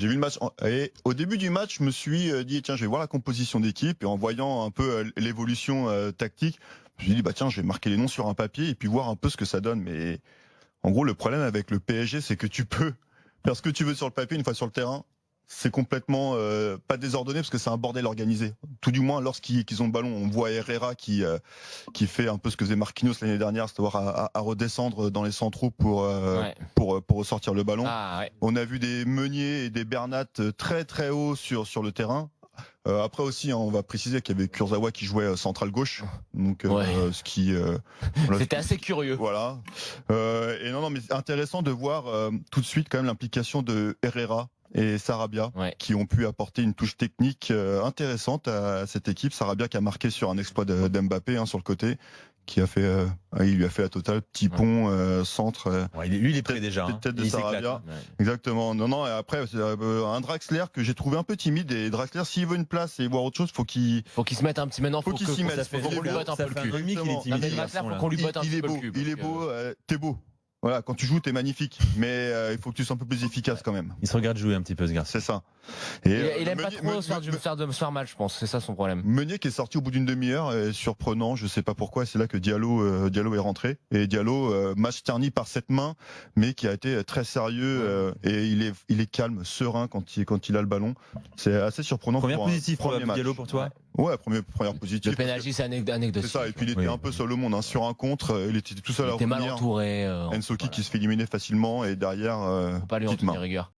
J'ai vu le match et au début du match, je me suis dit tiens, je vais voir la composition d'équipe et en voyant un peu l'évolution tactique, je me suis dit bah tiens, je vais marquer les noms sur un papier et puis voir un peu ce que ça donne. Mais en gros, le problème avec le PSG, c'est que tu peux faire ce que tu veux sur le papier une fois sur le terrain. C'est complètement pas désordonné parce que c'est un bordel organisé. Tout du moins lorsqu'ils ont le ballon, on voit Herrera qui fait un peu ce que faisait Marquinhos l'année dernière, c'est-à-dire à redescendre dans les centraux pour ressortir le ballon. Ah, ouais. On a vu des Meunier et des Bernat très très haut sur le terrain. Après aussi, on va préciser qu'il y avait Kurzawa qui jouait central gauche, donc ce qui voilà, C'était assez curieux. voilà. Et non, mais c'est intéressant de voir tout de suite quand même l'implication de Herrera et Sarabia qui ont pu apporter une touche technique intéressante à cette équipe. Sarabia qui a marqué sur un exploit d'Mbappé sur le côté, qui a fait, il lui a fait la totale, petit pont, centre. Lui, il est prêt déjà. Tête de Sarabia. Exactement. Non. Et après, un Draxler que j'ai trouvé un peu timide. Et Draxler, s'il veut une place et voir autre chose, faut qu'il se mette un petit maintenant. Faut qu'il s'y mette. Faut qu'on lui botte un peu le cul. Draxler, faut qu'on lui botte un peu le cul. Il est beau. T'es beau. Voilà, quand tu joues, t'es magnifique, mais il faut que tu sois un peu plus efficace quand même. Il se regarde jouer un petit peu, ce garçon. C'est ça. Et il aime pas trop se faire mal, je pense. C'est ça son problème. Meunier qui est sorti au bout d'une demi-heure, surprenant, je sais pas pourquoi. C'est là que Diallo est rentré. Et Diallo, match terni par cette main, mais qui a été très sérieux et il est calme, serein quand il a le ballon. C'est assez surprenant. Première positive pour match. Diallo pour toi. Ouais, première positive. Le pénalty, c'est anecdotique. C'est ça. Et puis il était un peu seul au monde, sur un contre. Il était tout seul à revenir. Il était mal entouré. Ensoki qui se fait éliminer facilement et derrière. Faut pas lui en tenir rigueur.